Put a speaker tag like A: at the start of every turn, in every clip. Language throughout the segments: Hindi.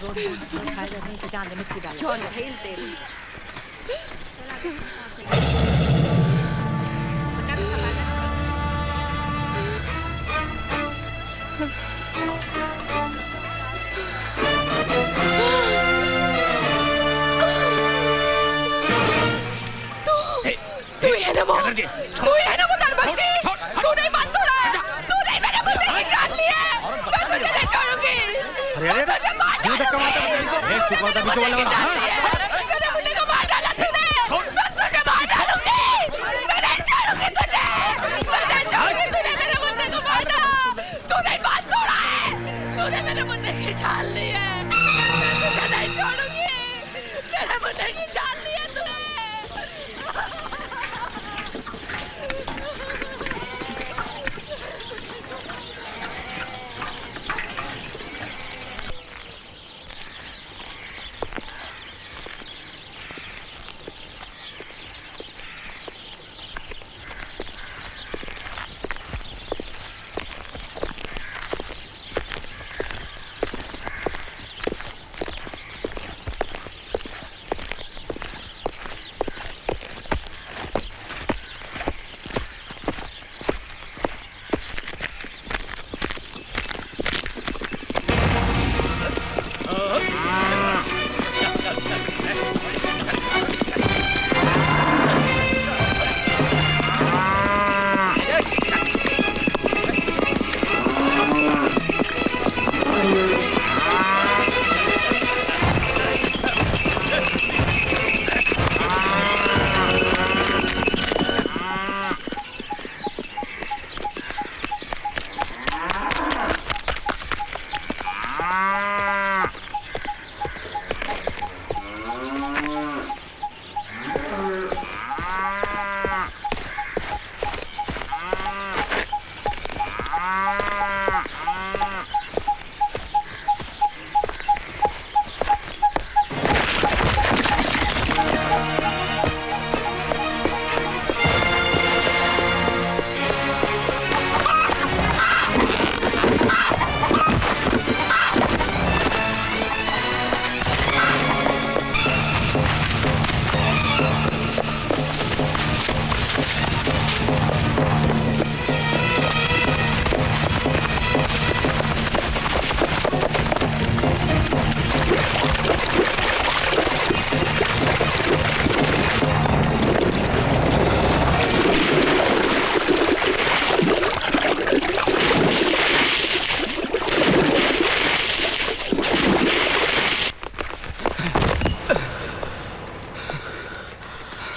A: रोड खाएगा नहीं तो चांद मिट्टी डाल
B: चल खेल तेरे
A: तू ही है ना वो नरबक्षी तू नहीं बात तोड़ा है तू नहीं मेरे मुझे ही जान लिया मैं तुझे नहीं छोड़ूंगी
C: अरे क्यों धक्का मारता है तू कौन सा बीच वाला
A: मेरे मुन्ने को मार डाला तूने मैं तुझे मार डालूंगी मैं नहीं छोड़ूंगी तुझे मैं नहीं छोड़ूंगी तूने मेरे मुन्ने को मार डाला तू नहीं बात तोड़ा है तूने मेरे मुन्ने की जान ली है मैं तुझे नहीं छोड़ूंगी मेरे मुन्ने की जान ली है तूने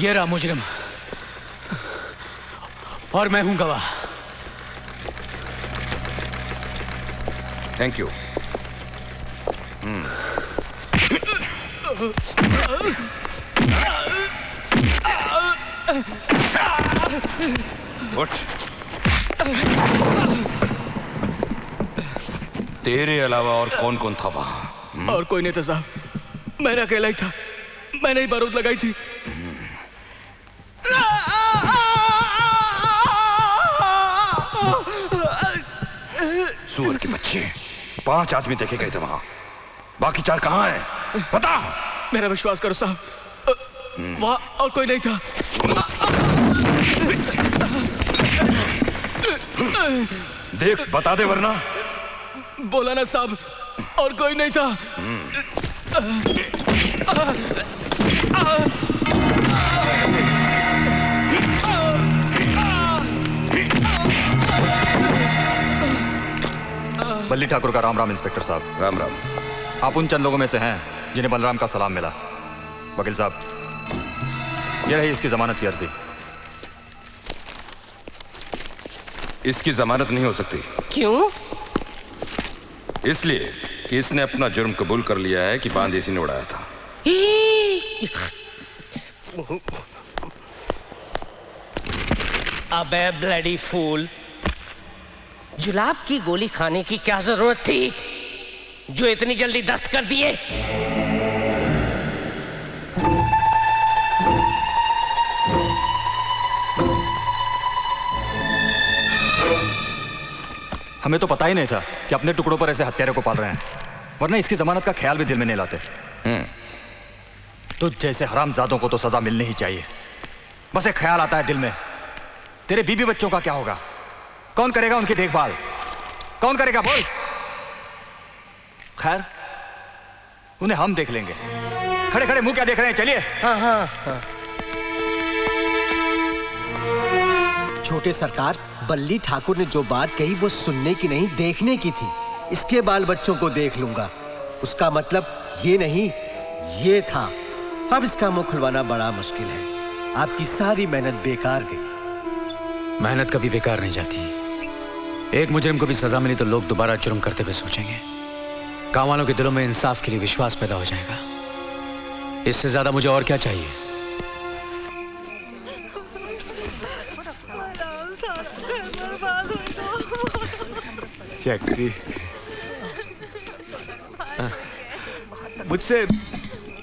D: ये रहा मुजरिम और मैं हूं गवाह।
C: Thank you. उठ। तेरे अलावा और कौन कौन था वहां?
D: और कोई नहीं था साहब, मैंने अकेला ही था, मैंने ही बारूद लगाई थी।
C: सूअर के बच्चे, 5 आदमी देखे गए थे वहां, बाकी 4 कहां हैं? बता।
D: मेरा विश्वास करो साहब, वहां और कोई नहीं था।
C: देख बता दे वरना।
D: बोला ना साहब, और कोई नहीं था।
E: बल्ली ठाकुर का राम राम इंस्पेक्टर साहब।
C: राम राम।
E: आप उन चंद लोगों में से हैं जिन्हें बलराम का सलाम मिला। वकील साहब, यह रही इसकी जमानत की अर्जी।
C: इसकी जमानत नहीं हो सकती।
B: क्यों?
C: इसलिए कि इसने अपना जुर्म कबूल कर लिया है कि बांध इसी ने उड़ाया था।
B: अबे ब्लडी फूल, जुलाब की गोली खाने की क्या जरूरत थी जो इतनी जल्दी दस्त कर दिए?
E: हमें तो पता ही नहीं था कि अपने टुकड़ों पर ऐसे हत्यारे को पाल रहे हैं। वरना इसकी जमानत का ख्याल भी दिल में नहीं लाते। तुझ जैसे हरामजादों को तो सजा मिलनी ही चाहिए। बस एक ख्याल आता है दिल में, तेरे बीबी बच्चों का क्या होगा? कौन करेगा उनकी देखभाल? कौन करेगा बोल? खैर, उन्हें हम देख लेंगे। खड़े खड़े मुंह क्या देख रहे हैं? चलिए।
B: हाँ हाँ हाँ।
F: छोटे सरकार, बल्ली ठाकुर ने जो बात कही वो सुनने की नहीं देखने की थी। इसके बाल बच्चों को देख लूंगा, उसका मतलब ये नहीं ये था। अब इसका मुंह खुलवाना बड़ा मुश्किल है। आपकी सारी मेहनत बेकार गई।
G: मेहनत कभी बेकार नहीं जाती। एक मुजरिम को भी सजा मिली तो लोग दोबारा जुर्म करते हुए सोचेंगे। गांव वालों के दिलों में इंसाफ के लिए विश्वास पैदा हो जाएगा। इससे ज्यादा मुझे और क्या चाहिए?
D: शक्ति, मुझसे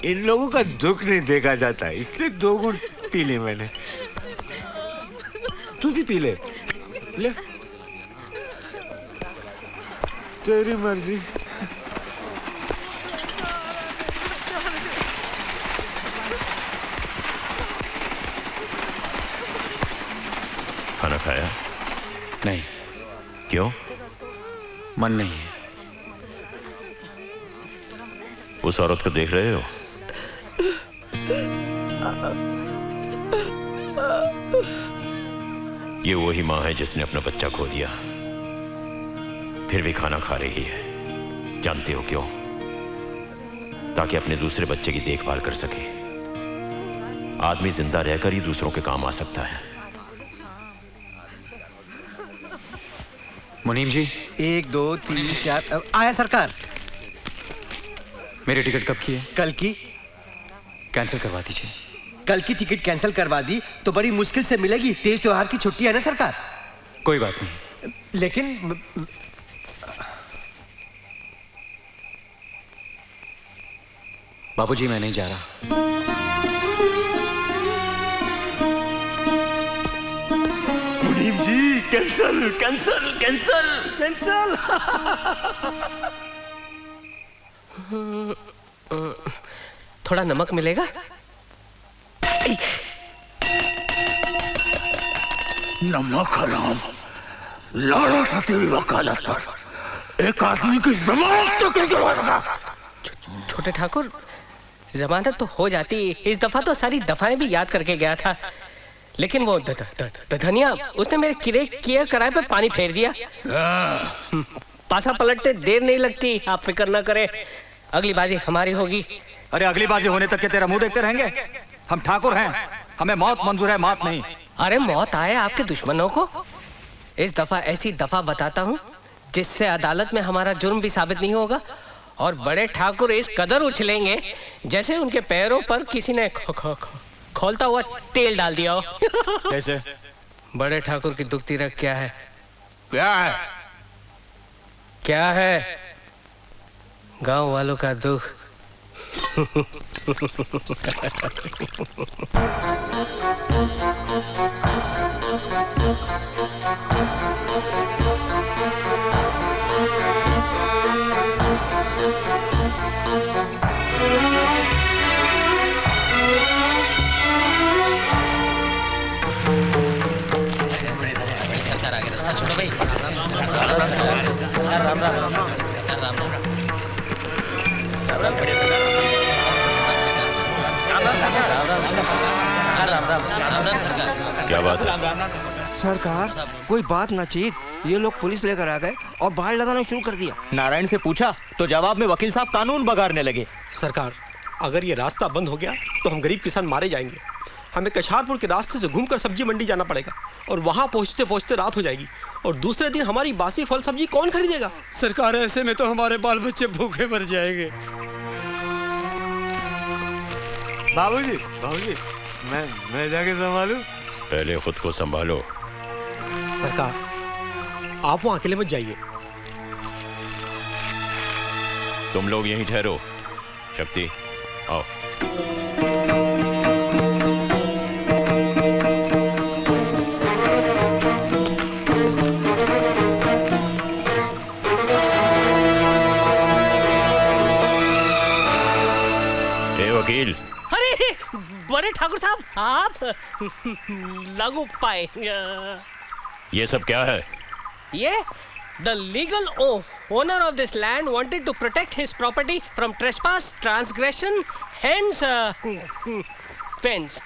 D: इन लोगों का दुख नहीं देखा जाता, इसलिए 2 घूंट पी ली मैंने। तू भी पी ले। ले, तेरी मर्जी।
C: खाना खाया?
G: नहीं।
C: क्यों?
G: मन नहीं है।
C: उस औरत को देख रहे हो? ये वही मां है जिसने अपना बच्चा खो दिया, फिर भी खाना खा रही है। जानते हो क्यों? ताकि अपने दूसरे बच्चे की देखभाल कर सके। आदमी जिंदा रहकर ही दूसरों के काम आ सकता है।
G: मुनीम जी,
F: 1 2 3 4 आया सरकार।
G: मेरी टिकट कब की है?
F: कल की।
G: कैंसिल करवा दीजिए।
F: कल की टिकट कैंसिल करवा दी तो बड़ी मुश्किल से मिलेगी। तेज त्योहार की छुट्टी है ना सरकार।
G: कोई बात नहीं।
F: लेकिन
G: बाबूजी, मैं नहीं जा रहा।
D: मुनीम जी, कैंसल कैंसल कैंसल कैंसल।
B: थोड़ा नमक मिलेगा?
D: नमक हराम, लाड़ा खाते हुए वकालत पर एक आदमी की जमानत तो क्या करवाएगा?
B: छोटे ठाकुर, जमानत तो हो जाती। इस दफा तो सारी दफाएं भी याद करके गया था, लेकिन वो धनिया उसने मेरे किए कराए पे पानी फेर दिया। पासा पलटते देर नहीं लगती, आप फिक्र ना करें। अगली बाजी हमारी होगी।
E: अरे अगली बाजी होने तक के तेरा मुंह देखते रहेंगे? हम ठाकुर हैं, हमें मौत मंजूर है, मौत नहीं।
B: अरे मौत आए आपके दुश्मनों को। इस दफा ऐसी दफा बताता हूँ जिससे अदालत में हमारा जुर्म भी साबित नहीं होगा और बड़े ठाकुर इस कदर उछलेंगे जैसे उनके पैरों पर किसी ने खोलता हुआ तेल डाल दिया हो।
E: कैसे?
B: बड़े ठाकुर की दुखती रख क्या है?
D: क्या है?
B: क्या है? गांव वालों का दुख।
A: सरकार आगे रास्ता छोड़ो भाई। राम राम सरकार, राम राम।
C: क्या बात है?
H: सरकार, कोई बात ना चीत, ये लोग पुलिस लेकर आ गए और बाहर लगाना शुरू कर दिया।
I: नारायण से पूछा तो जवाब में वकील साहब कानून बगाड़ने लगे।
J: सरकार, अगर ये रास्ता बंद हो गया तो हम गरीब किसान मारे जाएंगे। हमें कछारपुर के रास्ते से घूमकर सब्जी मंडी जाना पड़ेगा और वहां पहुंचते पहुंचते रात हो जाएगी और दूसरे दिन हमारी बासी फल सब्जी कौन खरीदेगा?
D: सरकार, ऐसे में तो हमारे बाल बच्चे भूखे मर जाएंगे। बाबूजी, बाबूजी, मैं जाके संभालूं?
C: पहले खुद को संभालो।
J: सरकार, आप वहां अकेले मत जाइए।
C: तुम लोग यहीं ठहरो। शक्ति, आओ। वकील।
B: अरे बड़े ठाकुर साहब, आप लागू पाए।
C: ये सब क्या है?
B: ये the legal owner of this land wanted to protect his property from trespass, transgression, hence fence.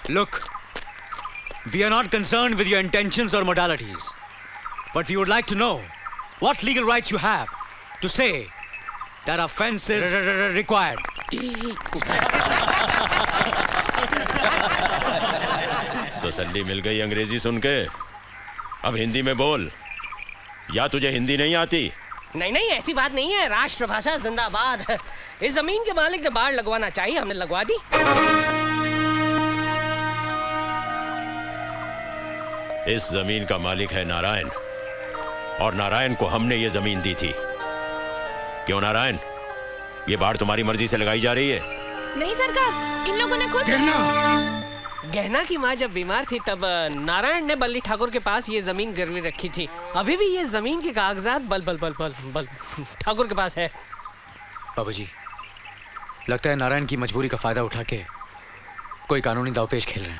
G: Look, we are not concerned with your intentions or modalities, but we would like to know what legal rights you have to say that a fence is required.
C: तसल्ली मिल गई अंग्रेजी सुन के। अब हिंदी में बोल, या तुझे हिंदी नहीं आती?
B: नहीं नहीं, ऐसी बात नहीं है, राष्ट्रभाषा जिंदाबाद। इस जमीन के मालिक ने बाढ़ लगवाना चाहिए, हमने लगवा दी।
C: इस जमीन का मालिक है नारायण, और नारायण को हमने ये जमीन दी थी। क्यों नारायण, ये बाढ़ तुम्हारी मर्जी से लगाई जा रही है?
A: नहीं सरकार, इन लोगों ने खुद।
B: गहना की माँ जब बीमार थी तब नारायण ने बल्ली ठाकुर के पास ये जमीन गिरवी रखी थी। अभी भी ये जमीन के कागजात बल ठाकुर के पास है।
G: बाबूजी, लगता है नारायण की मजबूरी का फायदा उठा के कोई कानूनी दावपेच खेल रहे हैं।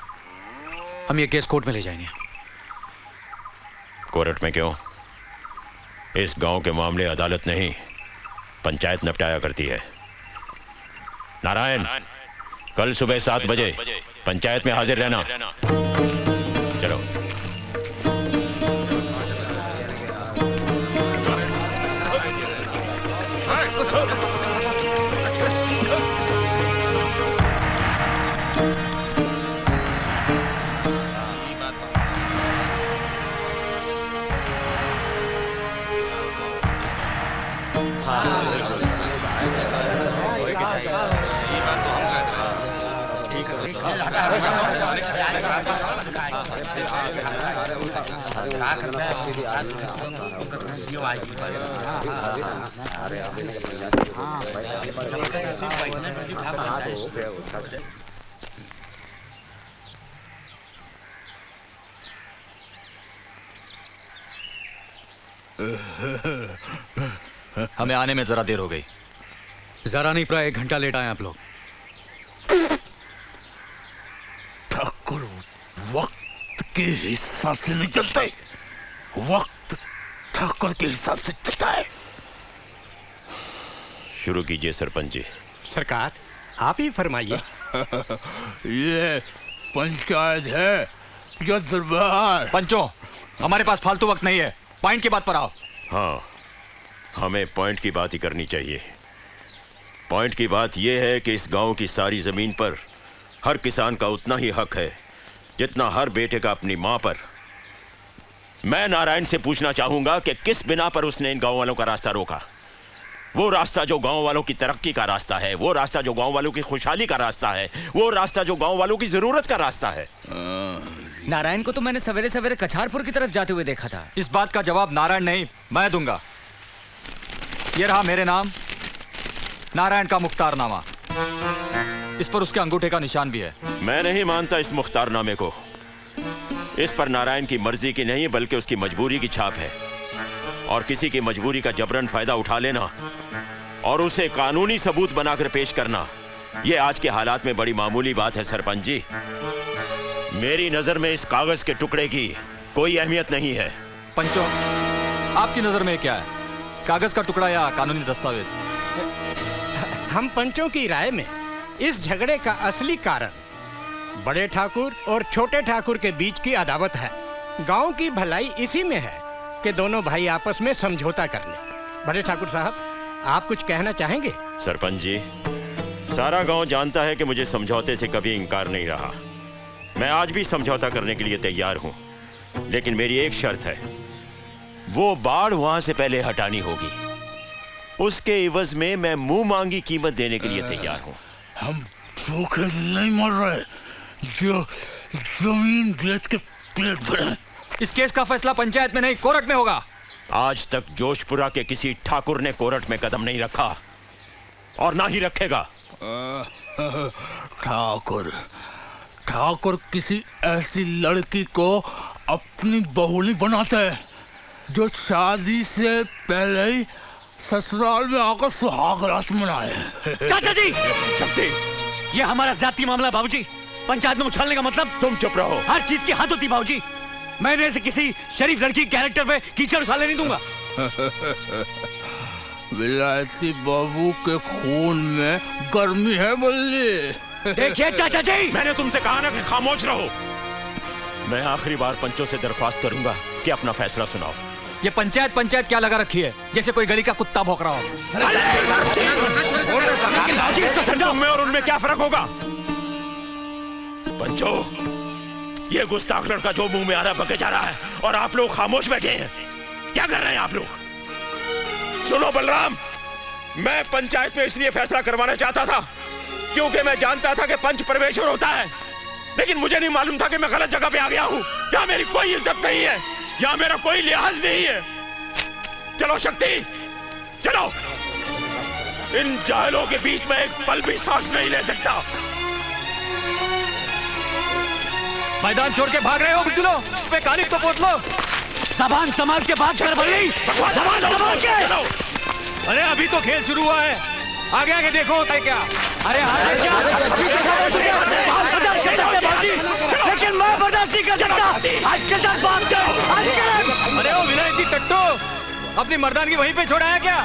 G: हम ये केस कोर्ट में ले जाएंगे।
C: कोर्ट में क्यों? इस गांव के मामले अदालत नहीं, पंचायत निपटाया करती है। नारायण, कल सुबह 7 बजे पंचायत में हाजिर रहना। चलो।
E: हमें आने में जरा देर हो गई।
G: जरा नहीं, प्राय 1 घंटा लेट आए आप लोग।
D: ठाकुर वक्त के हिसाब से नहीं चलते, वक्त ठाकुर के हिसाब से चलता है।
C: शुरू कीजिए सरपंच जी।
J: सरकार, आप ही फरमाइए।
D: ये पंचायत है या दरबार?
E: पंचों, हमारे पास फालतू वक्त नहीं है, पॉइंट की बात पर आओ।
C: हाँ, हमें पॉइंट की बात ही करनी चाहिए। पॉइंट की बात यह है कि इस गांव की सारी जमीन पर हर किसान का उतना ही हक है जितना हर बेटे का अपनी मां पर। मैं नारायण से पूछना चाहूंगा कि किस बिना पर उसने इन गांव वालों का रास्ता रोका। वो रास्ता जो गांव वालों की तरक्की का रास्ता है, वो रास्ता जो गांव वालों की खुशहाली का रास्ता है, वो रास्ता जो गांव वालों की जरूरत का रास्ता है।
K: नारायण को तो मैंने सवेरे सवेरे कछारपुर की तरफ जाते हुए देखा था।
E: इस बात का जवाब नारायण नहीं, मैं दूंगा। ये रहा मेरे नाम, नारायण का मुख्तारनामा। इस पर उसके अंगूठे का निशान भी है।
C: मैं नहीं मानता इस मुख्तारनामे को। इस पर नारायण की मर्जी की नहीं बल्कि उसकी मजबूरी की छाप है, और किसी की मजबूरी का जबरन फायदा उठा लेना और उसे कानूनी सबूत बनाकर पेश करना, यह आज के हालात में बड़ी मामूली बात है सरपंच जी। मेरी नजर में इस कागज के टुकड़े की कोई अहमियत नहीं है।
E: पंचो, आपकी नजर में क्या है, कागज का टुकड़ा या कानूनी दस्तावेज?
J: हम पंचों की राय में इस झगड़े का असली कारण बड़े ठाकुर और छोटे ठाकुर के बीच की अदावत है। गांव की भलाई इसी में है कि दोनों भाई आपस में समझौता कर लें। बड़े ठाकुर साहब, आप कुछ कहना चाहेंगे?
C: सरपंच जी, सारा गांव जानता है कि मुझे समझौते से कभी इंकार नहीं रहा। मैं आज भी समझौता करने के लिए तैयार हूं, लेकिन मेरी एक शर्त है, वो बाढ़ वहां से पहले हटानी होगी। उसके इवज में मैं मुंह मांगी कीमत देने के लिए तैयार हूं।
D: हम भूखे नहीं मर रहे जो जमीन बेच के पेट भरे।
E: इस केस का फैसला पंचायत में नहीं, कोर्ट में होगा।
C: आज तक जोशपुरा के किसी ठाकुर ने कोर्ट में कदम नहीं रखा और ना ही रखेगा।
D: ठाकुर किसी ऐसी लड़की को अपनी बहू नहीं बनाते जो शादी से पहले ही ससुराल में आकर सुहाग रात मनाए।
G: चाचा जी,
C: शक्ति,
G: ये हमारा जाति मामला बाबूजी। पंचायत में उछालने का मतलब?
C: तुम चुप रहो।
G: हर चीज की हद होती बाबूजी। मैंने ऐसे किसी शरीफ लड़की के कैरेक्टर पे कीचड़ उछालने नहीं दूंगा।
D: विलायती बाबू के खून में गर्मी है बल्ली।
G: देखिए चाचा जी,
C: मैंने तुमसे कहा ना कि खामोश रहो। मैं आखिरी बार पंचों से दरख्वास्त करूंगा कि अपना फैसला सुनाओ।
E: ये पंचायत क्या लगा रखी है, जैसे कोई गली का कुत्ता भौंक रहा हो।
C: तुम और उनमें क्या फर्क होगा? पंचो, ये गुस्ताख लड़का जो मुंह में आ रहा बके जा रहा है और आप लोग खामोश बैठे हैं। क्या कर रहे हैं आप लोग? सुनो बलराम, मैं पंचायत में इसलिए फैसला करवाना चाहता था क्योंकि मैं जानता था कि पंच परमेश्वर होता है, लेकिन मुझे नहीं मालूम था कि मैं गलत जगह पे आ गया हूं। यहाँ मेरी कोई इज्जत नहीं है, यहाँ मेरा कोई लिहाज नहीं है। चलो शक्ति, चलो। इन जाहिलों के बीच में एक पल भी सांस नहीं ले सकता।
E: मैदान छोड़ के भाग रहे हो बुजुलो, पे काली तो पोत लो।
G: जबान संभाल के बात कर बल्ली, जबान संभाल के।
E: अरे अभी तो खेल शुरू हुआ है, आगे आगे देखो होता है क्या।
G: अरे आगे क्या? लेकिन मैं बर्दाश्त नहीं कर सकता। आज के साथ बात करो।
E: अरे ओ विलायती टट्टू, अपनी मर्दानगी वहीं पे छोड़ा क्या?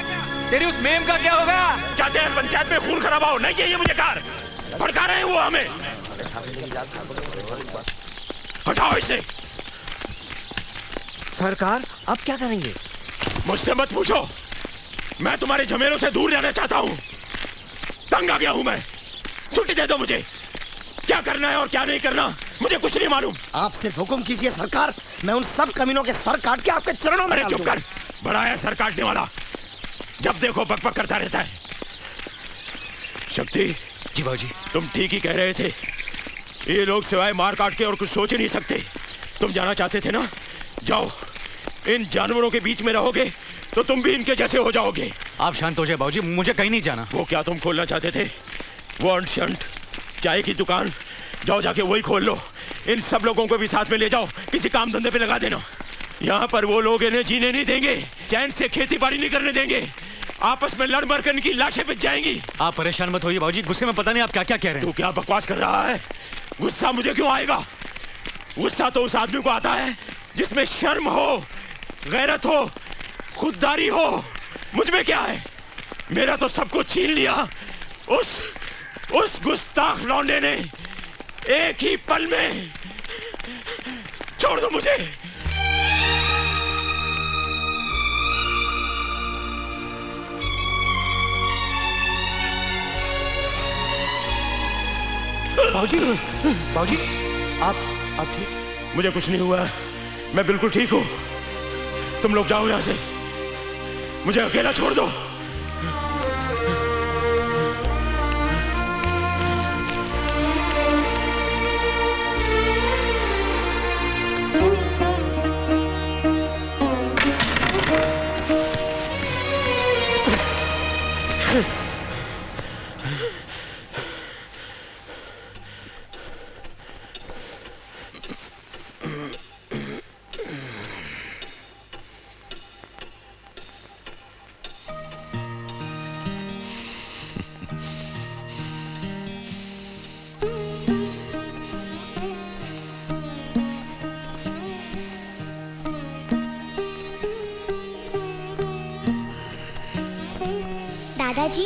E: तेरी उस मेम का क्या होगा?
C: चाहते हैं पंचायत में खून खराबा हो, नहीं चाहिए मुझे कार। भड़का रहे हैं वो हमें। हटाओ इसे।
H: सरकार, अब क्या करेंगे?
C: मुझसे मत पूछो, मैं तुम्हारे झमेलों से दूर रहना चाहता हूं। तंग आ गया हूं मैं। छुट्टी दे दो मुझे। क्या करना है और क्या नहीं करना मुझे कुछ नहीं मालूम।
H: आप सिर्फ हुक्म कीजिए सरकार, मैं उन सब कमीनों के सर काट के आपके चरणों में।
C: अरे चुप कर, बड़ा है सर काटने वाला। जब देखो बकबक करता रहता है। शक्ति
G: जी बाबूजी,
C: तुम ठीक ही कह रहे थे। ये लोग सिवाय मार काट के और कुछ सोच ही नहीं सकते। तुम जाना चाहते थे ना, जाओ। इन जानवरों के बीच में रहोगे तो तुम भी इनके जैसे हो जाओगे।
G: आप शांत हो जाए बाबूजी, मुझे कहीं नहीं जाना।
C: वो क्या तुम खोलना चाहते थे? वो अंट चाय की दुकान, जाओ जाके वही खोल लो। इन सब लोगों को भी साथ में ले जाओ, किसी काम धंधे पे लगा देना। यहाँ पर वो लोग इन्हें जीने नहीं देंगे, चैन से खेती बाड़ी नहीं करने देंगे। आपस में लड़ मर कर इनकी लाशें बिछ जाएंगी।
G: आप परेशान मत होइए बाबूजी, गुस्से में पता नहीं आप क्या क्या कह रहे हैं।
C: तू क्या बकवास कर रहा है? गुस्सा मुझे क्यों आएगा? गुस्सा तो उस आदमी को आता है जिसमें शर्म हो, गैरत हो, खुददारी हो। मुझ में क्या है? मेरा तो सब कुछ छीन लिया उस गुस्ताख लौंडे ने एक ही पल में। छोड़ दो मुझे।
G: बाबूजी, बाबूजी, आप ठीक?
C: मुझे कुछ नहीं हुआ, मैं बिल्कुल ठीक हूं। तुम लोग जाओ यहां से, मुझे अकेला छोड़ दो।
L: दादाजी,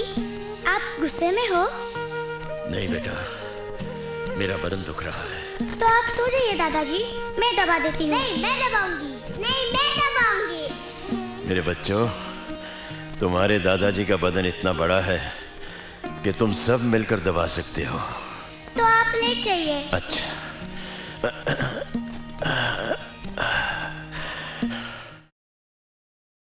L: आप गुस्से में हो?
C: नहीं बेटा, मेरा बदन दुख रहा है।
L: तो आप सो जाइए दादाजी, मैं दबा देती हूँ। नहीं, मैं दबाऊंगी। नहीं, मैं दबाऊंगी।
C: मेरे बच्चों, तुम्हारे दादाजी का बदन इतना बड़ा है कि तुम सब मिलकर दबा सकते हो।
L: तो आप लेट जाइए।
C: अच्छा।